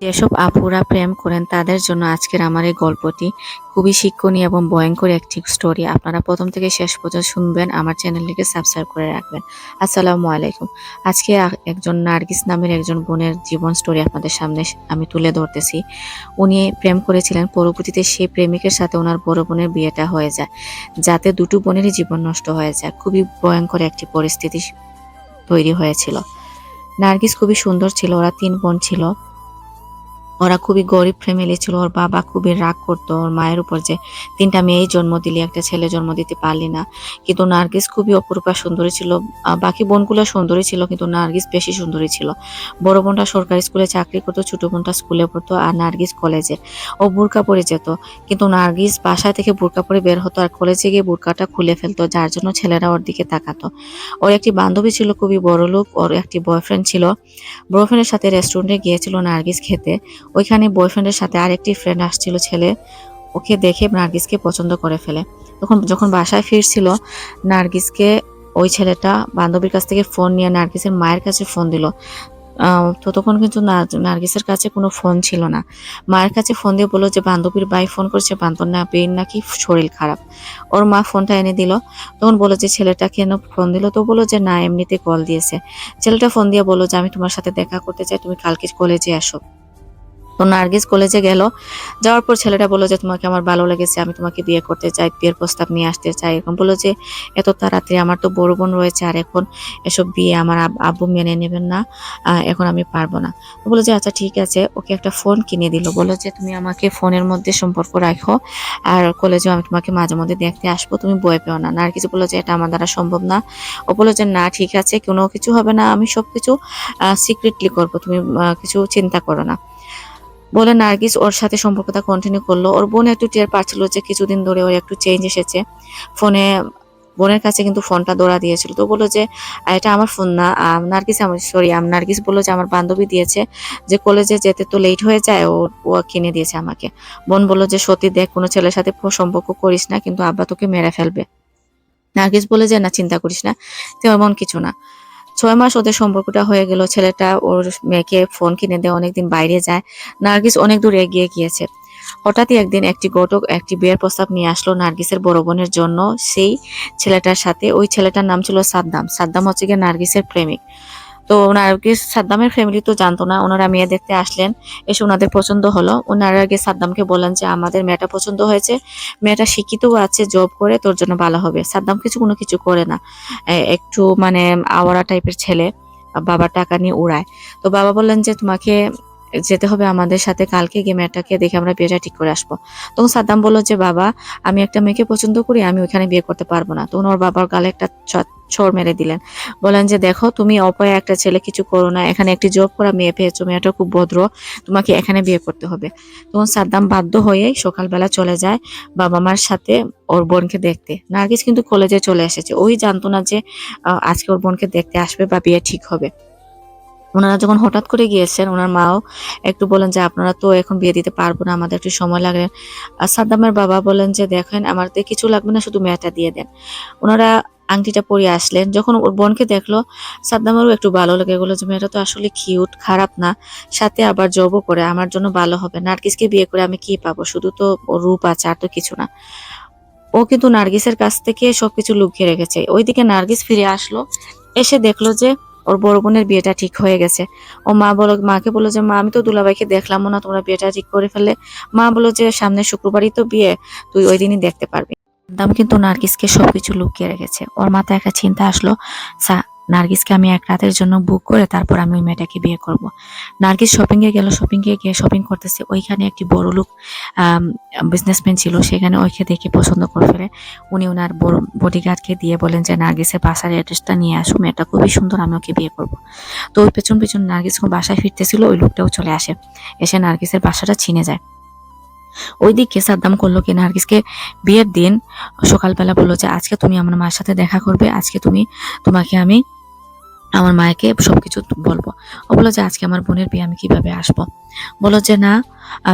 যেসব আপুরা প্রেম করেন তাদের জন্য আজকের আমার এই গল্পটি খুবই শিক্ষণীয় এবং ভয়ঙ্কর একটি স্টোরি। আপনারা প্রথম থেকে শেষ পর্যন্ত শুনবেন, আমার চ্যানেলটিকে সাবস্ক্রাইব করে রাখবেন। আসসালামু আলাইকুম। আজকে একজন নার্গিস নামের একজন বোনের জীবন স্টোরি আপনাদের সামনে আমি তুলে ধরতেছি। উনি প্রেম করেছিলেন, পরবর্তীতে সেই প্রেমিকের সাথে ওনার বড় বোনের বিয়েটা হয়ে যায়, যাতে দুটো বোনেরই জীবন নষ্ট হয়ে যায়। খুবই ভয়ঙ্কর একটি পরিস্থিতি তৈরি হয়েছিল। নার্গিস খুবই সুন্দর ছিল, ওরা 3 বোন ছিল। ওরা খুবই গরিব ফ্যামিলি ছিল। ওর বাবা খুবই রাগ করতো ওর মায়ের উপর, যে 3টা মেয়েই জন্ম দিলি, একটা ছেলে জন্ম দিতে পারলি না। কিন্তু নার্গিস খুবই অপরূপা সুন্দরী ছিল। বাকি বোনগুলো সুন্দরী ছিল, কিন্তু নার্গিস বেশি সুন্দরী ছিল। বড় বোনটা সরকারি স্কুলে চাকরি করতো, ছোট বোনটা স্কুলে পড়তো, আর নার্গিস কলেজে। ও বোরকা পরে যেত, কিন্তু নার্গিস বাসা থেকে বোরকা পরে বের হতো আর কলেজে গিয়ে বোরকাটা খুলে ফেলতো, যার জন্য ছেলেরা ওর দিকে তাকাতো। ওর একটি বান্ধবী ছিল খুবই বড়লোক, ওর একটি বয়ফ্রেন্ড ছিল। বয়ফ্রেন্ডের সাথে রেস্টুরেন্টে গিয়েছিল নার্গিস খেতে। ওইখানে বয়ফ্রেন্ডের সাথে আরেকটি ফ্রেন্ড আসছিল ছেলে। ওকে দেখে নার্গিসকে পছন্দ করে ফেলে। যখন বাসায় ফিরছিল, নার্গিসকে ওই ছেলেটা বান্ধবীর কাছ থেকে ফোন নিয়ে নার্গিসের মায়ের কাছে ফোন দিল। ততক্ষণ কিন্তু নার্গিসের কাছে কোনো ফোন ছিল না। মায়ের কাছে ফোন দিয়ে বললো যে বান্ধবীর ভাই ফোন করছে, বান্ধবীর নাকি শরীর খারাপ। ওর মা ফোনটা এনে দিল। তখন বললো যে ছেলেটা কেন ফোন দিল, তো বললো যে না, এমনিতে কল দিয়েছে। ছেলেটা ফোন দিয়ে বললো যে আমি তোমার সাথে দেখা করতে চাই, তুমি কালকে কলেজে আসো। তো নার্গিস কলেজে গেল। যাওয়ার পর ছেলেটা বললো যে তোমাকে আমার ভালো লেগেছে, আমি তোমাকে বিয়ে করতে চাই, বিয়ের প্রস্তাব নিয়ে আসতে চাই। এরকম বললো যে এত তাড়াতাড়ি, আমার তো বড় বোন রয়েছে, আর এখন এসব বিয়ে আমার আব্বু মেনে নেবেন না, এখন আমি পারবো না। তো বললো যে আচ্ছা ঠিক আছে। ওকে একটা ফোন কিনে দিল, বললো যে তুমি আমাকে ফোনের মধ্যে সম্পর্ক রাখো, আর কলেজেও আমি তোমাকে মাঝে মধ্যে দেখতে আসবো, তুমি ভয় পেও না। নার্গিস বললো যে এটা আমার দ্বারা সম্ভব না। ও বললো যে না ঠিক আছে, কোনো কিছু হবে না, আমি সবকিছু সিক্রেটলি করবো, তুমি কিছু চিন্তা করো না বলে নার্গিস ওর সাথে সম্পর্কটা কন্টিনিউ করলো। ওর বোন একটু টের পাচ্ছিল যে কিছুদিন ধরে ওর একটু চেঞ্জ এসেছে ফোনে। বোনের কাছে কিন্তু ফোনটা ধরা দিয়েছিল। তো বললো যে এটা আমার ফোন না, নার্গিস বললো যে আমার বান্ধবী দিয়েছে, যে কলেজে যেতে তো লেট হয়ে যায়, ও কিনে দিয়েছে আমাকে। বোন বললো যে সত্যি দেখ, কোনো ছেলের সাথে সম্পর্ক করিস না, কিন্তু আব্বা তোকে মেরে ফেলবে। নার্গিস বলে যে না, চিন্তা করিস না, তেমন কিছু না। 6 মাস ওদের সম্পর্কটা হয়ে গেল। ছেলেটা ওর মেয়েকে ফোন কিনে দেয়, অনেকদিন বাইরে যায়। নার্গিস অনেক দূর এগিয়ে গিয়েছে। হঠাৎই একদিন একটি ঘটক একটি বিয়ের প্রস্তাব নিয়ে আসলো নার্গিসের বড় বোনের জন্য, সেই ছেলেটার সাথে। ওই ছেলেটার নাম ছিল সাদ্দাম। সাদ্দাম হচ্ছে গিয়ে নার্গিসের প্রেমিক। তো নার্গিস সাদ্দামের ফ্যামিলি তো জানতো না। ওনারা মেয়ে দেখতে আসলেন, এসে ওনাদের পছন্দ হলো। ওনারা আগে সাদ্দামকে বলেন যে আমাদের মেয়েটা পছন্দ হয়েছে, মেয়েটা শিক্ষিতও আছে, জব করে, তোর জন্য ভালো হবে। সাদ্দাম কোনো কিছু করে না, একটু মানে আওয়ারা টাইপের ছেলে, বাবার টাকা নিয়ে উড়ায়। তো বাবা বললেন যে তোমাকে যেতে হবে আমাদের সাথে, কালকে গিয়ে মেয়েটাকে দেখে আমরা বিয়েটা ঠিক করে আসবো। তখন সাদ্দাম বললো যে বাবা, আমি একটা মেয়েকে পছন্দ করি, আমি ওইখানে বিয়ে করতে পারবো না। তখন ওর বাবার গালে একটা ছড় মেরে দিলেন। বলেন যে দেখো, তুমি অপয়া একটা ছেলে, কিছু করো না, এখানে একটি জব করা মেয়ে পেয়েছো, মেয়েটা খুব ভদ্র, তোমাকে এখানে বিয়ে করতে হবে। তখন সাদ্দাম বাধ্য হয়ে সকালবেলা চলে যায় বাবা মার সাথে ওর বোনকে দেখতে। নার্গিস কিন্তু কলেজে চলে এসেছে, ওই জানতো না যে আজকে ওর বোনকে দেখতে আসবে বা বিয়ে ঠিক হবে। ওনারা যখন হঠাৎ করে গিয়েছেন, ওনার মাও একটু বলেন যে আপনারা তো এখন বিয়ে দিতে পারবো না, আমাদের একটু সময় লাগে। আর সাদ্দামের বাবা বলেন যে দেখেন, আমাদের কিছু লাগবে না, শুধু মেয়েটা দিয়ে দেন। ওনারা আংটিটা পরিয়ে আসলেন। যখন ওর বোনকে দেখলো, সাদ্দামেরও একটু ভালো লেগে গেলো যে মেয়েটা তো আসলে কিউট, খারাপ না, সাথে আবার জবও করে, আমার জন্য ভালো হবে। নার্গিসকে বিয়ে করে আমি কি পাবো, শুধু তো ওর রূপ আছে, আর তো কিছু না। ও কিন্তু নার্গিসের কাছ থেকে সবকিছু লুকিয়ে রেখেছে। ওইদিকে নার্গিস ফিরে আসলো, এসে দেখলো যে ওর বড় বোনের বিয়েটা ঠিক হয়ে গেছে। ও মাকে বললো যে মা, আমি তো দুলাভাইকে দেখলামও না, তোমরা বিয়েটা ঠিক করে ফেললে। মা বললো যে সামনের শুক্রবারই তো বিয়ে, তুই ওই দিনই দেখতে পারবি। দাম কিন্তু নার্গিসকে সবকিছু লুকিয়ে রেখেছে। ওর মাথায় একটা চিন্তা আসলো, নার্গিসকে আমি এক রাতের জন্য বুক করে তারপর আমি ওই মেয়েটাকে বিয়ে করব। নার্গিস শপিং এ গেল, গিয়ে শপিং করতেছে। ওইখানে একটি বড় লোক বিজনেসম্যান ছিল, সেখানে ওইকে দেখে পছন্দ করে ফেলে। উনি ওনার বডিগার্ডকে দিয়ে বলেন যে নার্গিসের বাসার অ্যাড্রেসটা নিয়ে আসো, মেয়েটা খুবই সুন্দর, আমি ওকে বিয়ে করব। তো ওই পেছন পেছন নার্গিস বাসায় ফিরতেছিল, ওই লোকটাও চলে আসে, এসে নার্গিসের বাসাটা চিনে যায়। ওইদিকে সাদ্দাম করলো কি, নার্গিসকে বিয়ের দিন সকালবেলা বললো যে আজকে তুমি আমার মার সাথে দেখা করবে, আজকে তোমাকে আমি আমার মাকে সবকিছু বলবো। ও বললো যে আজকে আমার বোনের বিয়ে, আমি কিভাবে আসবো? বলো যে না,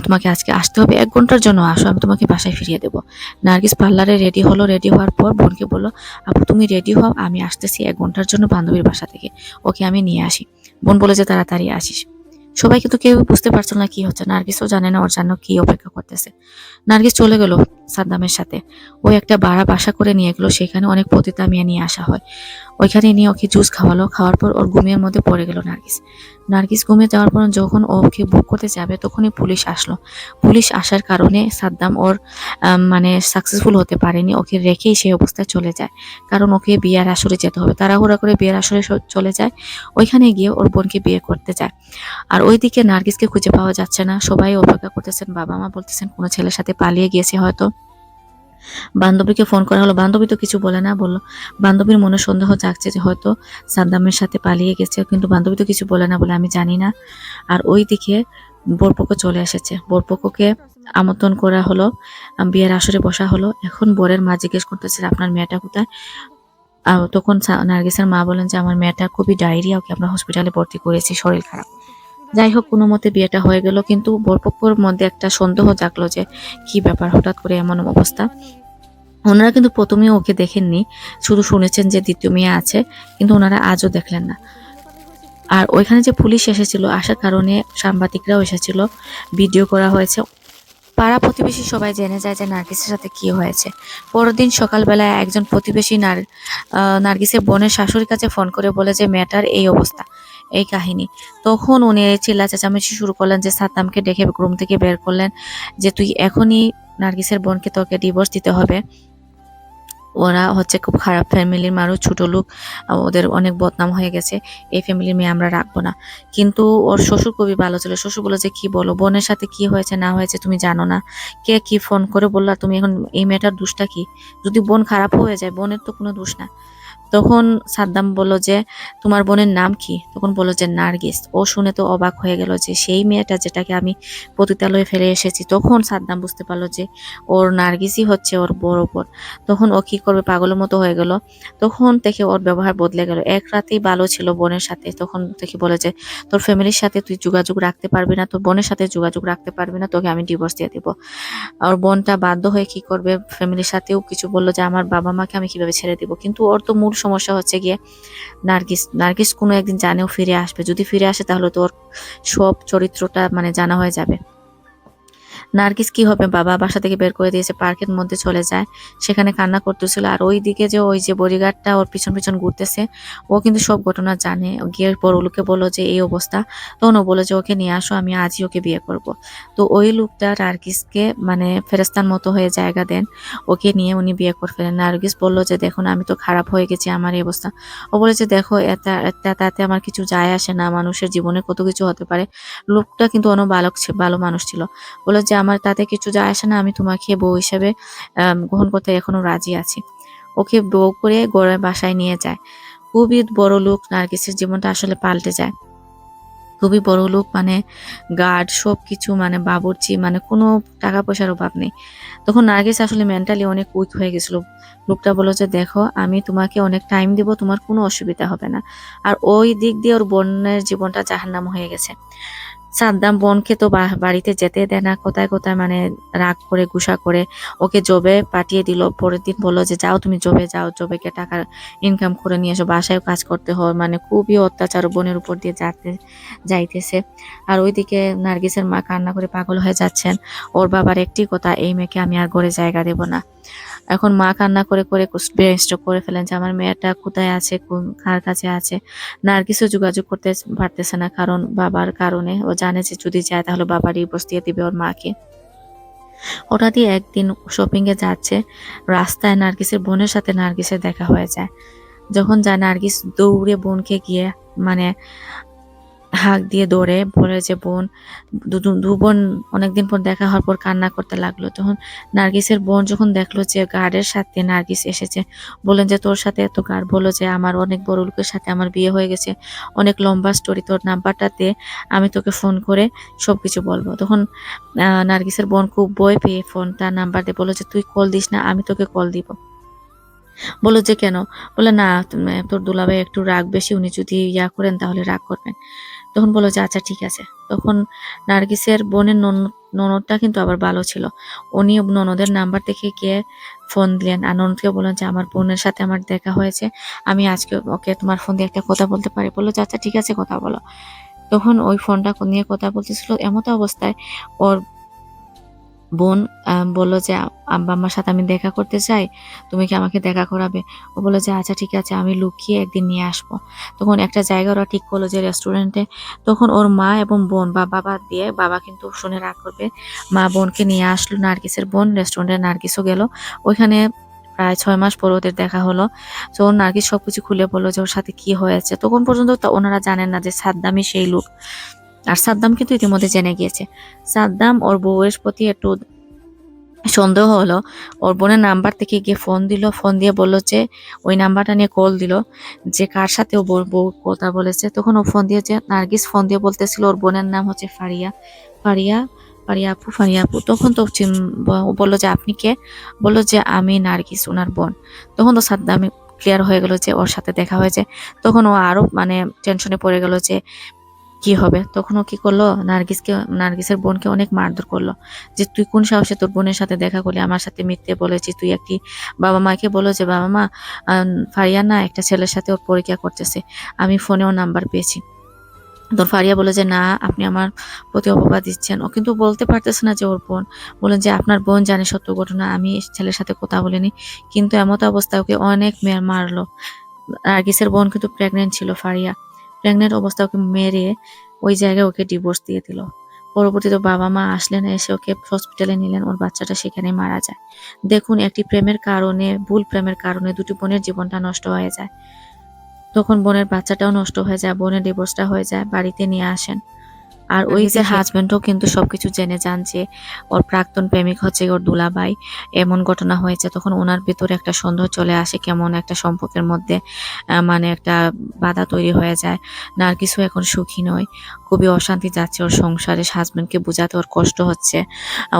তোমাকে আজকে আসতে হবে, 1 ঘন্টার জন্য আসো, আমি তোমাকে বাসায় ফিরিয়ে দেবো। নার্গিস পার্লারে রেডি হলো। রেডি হওয়ার পর বোনকে বললো, আপু তুমি রেডি হও, আমি আসতেছি 1 ঘন্টার জন্য বান্ধবীর বাসা থেকে, ওকে আমি নিয়ে আসি। বোন বলে যে তাড়াতাড়ি আসিস। সবাই কিন্তু কেউ বুঝতে পারছিল না কি হচ্ছে, নার্গিসও জানে না ওর জন্য কি অপেক্ষা করতেছে। নার্গিস চলে গেল সাদ্দামের সাথে। ও একটা ভাড়া বাসা করে নিয়ে গেল, সেখানে অনেক পতিতামিয়া নিয়ে আসা হয়। ওইখানে নিয়ে ওকে জুস খাওয়ালো, খাওয়ার পর ওর ঘুমের মধ্যে পড়ে গেল নার্গিস। নার্গিস ঘুমিয়ে যাওয়ার পর যখন ওকে বুক করতে যাবে তখনই পুলিশ আসলো। পুলিশ আসার কারণে সাদ্দাম ওর মানে সাকসেসফুল হতে পারেনি, ওকে রেখেই সেই অবস্থায় চলে যায়। কারণ ওকে বিয়ের আসরে যেতে হবে, তাড়াহুড়া করে বিয়ের আসরে চলে যায়। ওইখানে গিয়ে ওর বোনকে বিয়ে করতে যায়। আর ওইদিকে নার্গিসকে খুঁজে পাওয়া যাচ্ছে না, সবাই অপেক্ষা করতেছেন, বাবা মা বলতেছেন কোনো ছেলের সাথে পালিয়ে গিয়েছে হয়তো। বান্ধবীকে ফোন করা হলো, বান্ধবী তো কিছু বলে না, বললো বান্ধবীর মনে সন্দেহ জাগছে যে হয়তো সাদ্দামের সাথে পালিয়ে গেছে, কিন্তু বান্ধবী তো কিছু বলে না বলে আমি জানি না। আর ওইদিকে বরপক্ষ চলে এসেছে, বরপক্ষকে আমন্ত্রণ করা হলো, বিয়ের আসরে বসা হলো। এখন বরের মা জিজ্ঞেস করতেছে আপনার মেয়েটা কোথায়। তখন নার্গিসের মা বলেন যে আমার মেয়েটা খুবই ডায়রিয়া, ওকে আমরা হসপিটালে ভর্তি করেছি, শরীর খারাপ। যাই হোক কোনো মতে বিয়েটা হয়ে গেল, কিন্তু বরপক্ষর মধ্যে একটা সন্দেহ জাগলো যে কি ব্যাপার, হঠাৎ করে এমন অবস্থা। ওনারা কিন্তু প্রথমে ওকে দেখেননি, শুধু শুনেছেন যে দ্বিতীয় মেয়ে আছে, কিন্তু ওনারা আজও দেখলেন না। আর ওইখানে যে পুলিশ এসেছিল, আসার কারণে সাংবাদিকরাও এসেছিল, ভিডিও করা হয়েছে। পাড়া প্রতিবেশী সবাই জেনে যায় যে নার্গিসের সাথে কি হয়েছে। পরের দিন সকালবেলায় একজন প্রতিবেশী নার্গিসের বোনের শাশুড়ির কাছে ফোন করে বলে যে মেয়েটার এই অবস্থা, এই কাহিনী। তখন উনি চিল্লা চেঁচামেচি শুরু করলেন, যে সাদ্দামকে ডেকে রুম থেকে বের করলেন, যে তুই এখনই নার্গিসের বোনকে তোকে ডিভোর্স দিতে হবে। ওরা হচ্ছে খুব খারাপ ফ্যামিলির মানুষ, ছোট লোক, ওদের অনেক বদনাম হয়ে গেছে, এই ফ্যামিলির মেয়ে আমরা রাখবো না। কিন্তু ওর শ্বশুর খুবই ভালো ছিল, শ্বশুর বলে যে কি বলো, বোনের সাথে কি হয়েছে না হয়েছে তুমি জানো না, কে কি ফোন করে বললা, তুমি এখন এই মেয়েটার দোষটা কি, যদি বোন খারাপ হয়ে যায় বোনের তো কোনো দোষ না। তখন সাদ্দাম বলল যে তোমার বোনের নাম কি, তখন বলল যে নার্গিস। ও শুনে তো অবাক হয়ে গেল যে সেই মেয়েটা যেটাকে আমি পতিতালয়ে ফেলে এসেছি। তখন সাদ্দাম বুঝতে পারলো যে ওর নার্গিসই হচ্ছে ওর বড় বোন। তখন ও কি করবে, পাগলের মতো হয়ে গেল। তখন থেকে ওর ব্যবহার বদলে গেল, এক রাতেই ভালো ছিল বোনের সাথে, তখন থেকে বলে যে তোর ফ্যামিলির সাথে তুই যোগাযোগ রাখতে পারবি না, তোর বোনের সাথে যোগাযোগ রাখতে পারবি না, তোকে আমি ডিভোর্স দিয়ে দিব। আর বোনটা বাধ্য হয়ে কি করবে, ফ্যামিলির সাথেও কিছু বললো যে আমার বাবা মাকে আমি কিভাবে ছেড়ে দিব। কিন্তু ওর তো মূল সমস্যা হচ্ছে গিয়ে নার্গিস। নার্গিস কোনো একদিন জানেও ফিরে আসবে, যদি ফিরে আসে তাহলে তো ওর সব চরিত্রটা মানে জানা হয়ে যাবে। নার্গিস কি হবে, বাবা বাসা থেকে বের করে দিয়েছে, পার্কের মধ্যে চলে যায়, সেখানে কান্না করতেছিল। আর ওই দিকে যে ওই যে বডিগার্ডটা ওর পিছন পিছন ঘুরতেছে, ও কিন্তু সব ঘটনা জানে। গিয়ে বড় লোককে বললো যে এই অবস্থা, তখন ও বলে যে ওকে নিয়ে আসো, আমি আজই ওকে বিয়ে করব। তো ওই লোকটা নার্গিসকে মানে ফেরেস্তার মতো হয়ে জায়গা দেন, ওকে নিয়ে উনি বিয়ে করে ফেলেন। নার্গিস বললো যে দেখুন আমি তো খারাপ হয়ে গেছি, আমার এই অবস্থা। ও বলে যে দেখো তাতে আমার কিছু যায় আসে না, মানুষের জীবনে কত কিছু হতে পারে। লোকটা কিন্তু অনেক ভালো মানুষ ছিল। বলল যে আমার তাতে কিছু যায় আসে না, আমি তোমাকে বউ হিসেবে গ্রহণ করতে এখনো রাজি আছি। ওকে বউ করে গড়ে বাসায় নিয়ে যায়। খুবই বড় লোক, নার্গিসের জীবনটা আসলে পাল্টে যায়। খুবই বড় লোক, মানে গার্ড সবকিছু, মানে বাবুর্চি, মানে কোনো টাকা পয়সার অভাব নেই। তখন নার্গিস আসলে মেন্টালি অনেক উইক হয়ে গেছিল। লোকটা বলল যে দেখো আমি তোমাকে অনেক টাইম দিব, তোমার কোনো অসুবিধা হবে না। আর ওই দিক দিয়ে ওর বোনের জীবনটা জাহান্নাম হয়ে গেছে। সাদ্দাম বোনকে তো বাড়িতে যেতে দেয় না, কোথায় কোথায় মানে রাগ করে গুসা করে ওকে জবে পাঠিয়ে দিল। পরের দিন বললো যে যাও তুমি জবে যাও, জবেকে টাকা ইনকাম করে নিয়ে এসো, বাসায় কাজ করতে হয়, মানে খুবই অত্যাচার বোনের উপর দিয়ে যাইতেছে। আর ওইদিকে নার্গিসের মা কান্না করে পাগল হয়ে যাচ্ছেন। ওর বাবার একটি কথা, এই মেয়েকে আমি আর ঘরে জায়গা দেব না। এখন মা কান্না করে করে ব্রেন স্ট্রোক করে ফেলেন যে আমার মেয়েটা কোথায় আছে, কার কাছে আছে। নার্গিসও যোগাযোগ করতে পারতেছে না, কারণ বাবার কারণে। ও জানে যে যদি যায় তাহলে বাবা ডিভোর্স দিয়ে দিবে ওর মাকে। হঠাৎই একদিন শপিং এ যাচ্ছে, রাস্তায় নার্গিসের বোনের সাথে নার্গিসের দেখা হয়ে যায়। যখন যায় নার্গিস দৌড়ে বোনকে গিয়ে মানে হাঁক দিয়ে দৌড়ে বলে যে বোন, দু বোন অনেকদিন পর দেখা হওয়ার পর কান্না করতে লাগলো। তখন নার্গিসের বোন যখন দেখলো যে গার্ডের সাথে নার্গিস এসেছে, বললেন যে তোর সাথে এত গার্ড, বললো যে আমার অনেক বড় লোকের সাথে আমার বিয়ে হয়ে গেছে, অনেক লম্বা স্টোরি, তোর নাম্বারটাতে আমি তোকে ফোন করে সবকিছু বলবো। তখন নার্গিসের বোন খুব ভয় পেয়ে ফোনটা নাম্বার দিয়ে বললো যে তুই কল দিস না, আমি তোকে কল দিব। বললো যে কেন, বলে না তোর দুলাভাই একটু রাগ বেশি, উনি যদি ইয়া করেন তাহলে রাগ করবেন। তখন বললো যে আচ্ছা ঠিক আছে। তখন নার্গিসের বোনের ননদটা কিন্তু আবার ভালো ছিল, উনি ননদের নাম্বার দেখে গিয়ে ফোন দিলেন, আর ননদকে বললেন যে আমার বোনের সাথে আমার দেখা হয়েছে, আমি আজকে ওকে তোমার ফোন দিয়ে একটা কথা বলতে পারি। বললো যে আচ্ছা ঠিক আছে কথা বলো। তখন ওই ফোনটা নিয়ে কথা বলতেছিল, এমতো অবস্থায় ওর বোন বলল যে, "আব্বা আম্মার সাথে আমি দেখা করতে চাই। তুমি কি আমাকে দেখা করাবে?" ও বলল যে, "আচ্ছা ঠিক আছে, আমি লুকিয়ে একদিন নিয়ে আসবো।" তখন একটা জায়গা ওরা ঠিক করলো যে রেস্টুরেন্টে। তখন ওর মা এবং বোন বা বাবা দিয়ে, বাবা কিন্তু শুনে রাগ করবে। মা বোনকে নিয়ে আসলো, নার্গিসের বোন রেস্টুরেন্টে, নার্গিসও গেল। ওইখানে প্রায় ৬ মাস পরে ওদের দেখা হলো। তো নার্গিস সবকিছু খুলে বলল যে ওর সাথে কি হয়েছে। তখন পর্যন্ত ওনারা জানেন না যে সাদ্দামই সেই লোক। আর সাদ্দাম কিন্তু ইতিমধ্যে জেনে গিয়েছে। সাদ্দাম ওর বউয়ের প্রতি একটু সন্দেহ হলো। ওর বোনের নাম্বার থেকে গিয়ে ফোন দিল। ফোন দিয়ে বলল যে ওই নাম্বারটা নিয়ে কল দিল যে কার সাথে ও বউ কথা বলেছে। তখন ও ফোন দিয়ে, যে নার্গিস ফোন দিয়ে বলতেছিল ওর বোনের নাম হচ্ছে ফারিয়া। ফারিয়া, ফারিয়া আপু। তখন তো ও বলল যে আপনি কে? বলল যে আমি নার্গিস, ওনার বোন। তখন তো সাদ্দাম ক্লিয়ার হয়ে গেল যে ওর সাথে দেখা হয়েছে। তখন ও আরো মানে টেনশনে পড়ে গেল যে কি হবে। তখন ও কি করলো, নার্গিসের বোনকে অনেক মারধর করলো যে তুই কোন সাহসে তোর বোনের সাথে দেখা করলি, আমার সাথে মিথ্যে বলেছিস তুই। একটি বাবা মাকে বললো যে বাবা মা, ফারিয়া না একটা ছেলের সাথে ওর পরীক্ষা করতেছে, আমি ফোনে ওর নাম্বার পেয়েছি। তখন ফারিয়া বলে যে না, আপনি আমার প্রতি অপবাদ দিচ্ছেন। ও কিন্তু বলতে পারতেছে না যে ওর বোন। বলেন যে আপনার বোন জানে সত্য ঘটনা, আমি এই ছেলের সাথে কথা বলিনি। কিন্তু এমতো অবস্থায় ওকে অনেক মারলো। নার্গিসের বোন কিন্তু প্রেগনেন্ট ছিল, ফারিয়া। প্রেগনেন্ট অবস্থায় ওকে মেরে ওই জায়গায় ওকে ডিভোর্স দিয়ে দিল। পরবর্তীতে বাবা মা আসলেন, এসে ওকে হসপিটালে নিলেন, ওর বাচ্চাটা সেখানেই মারা যায়। দেখুন, একটি প্রেমের কারণে, ভুল প্রেমের কারণে দুটি বোনের জীবনটা নষ্ট হয়ে যায়। তখন বোনের বাচ্চাটাও নষ্ট হয়ে যায়, বোনের ডিভোর্সটা হয়ে যায়, বাড়িতে নিয়ে আসেন। আর ওই যে হাজবেন্ডও কিন্তু সবকিছু জেনে যান যে ওর প্রাক্তন প্রেমিক হচ্ছে ওর দুলাভাই, এমন ঘটনা হয়েছে। তখন ওনার ভিতরে একটা সন্দেহ চলে আসে, কেমন একটা সম্পর্কের মধ্যে মানে একটা বাধা তৈরি হয়ে যায়। নার্গিসও এখন সুখী নয়, খুবই অশান্তি যাচ্ছে ওর সংসারে, হাজবেন্ডকে বোঝাতে ওর কষ্ট হচ্ছে।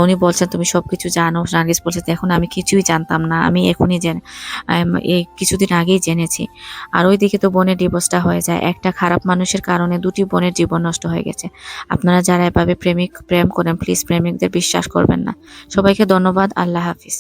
উনি বলছেন তুমি সবকিছু জানো। নার্গিস বলছে এখন আমি কিছুই জানতাম না, আমি এখনই এই কিছুদিন আগেই জেনেছি। আর ওইদিকে তো বোনের ডিভোর্সটা হয়ে যায়। একটা খারাপ মানুষের কারণে দুটি বোনের জীবন নষ্ট হয়ে গেছে। আপনারা যারা এভাবে প্রেম করেন, প্লিজ প্রেমিকদের বিশ্বাস করবেন না। সবাইকে ধন্যবাদ। আল্লাহ হাফিজ।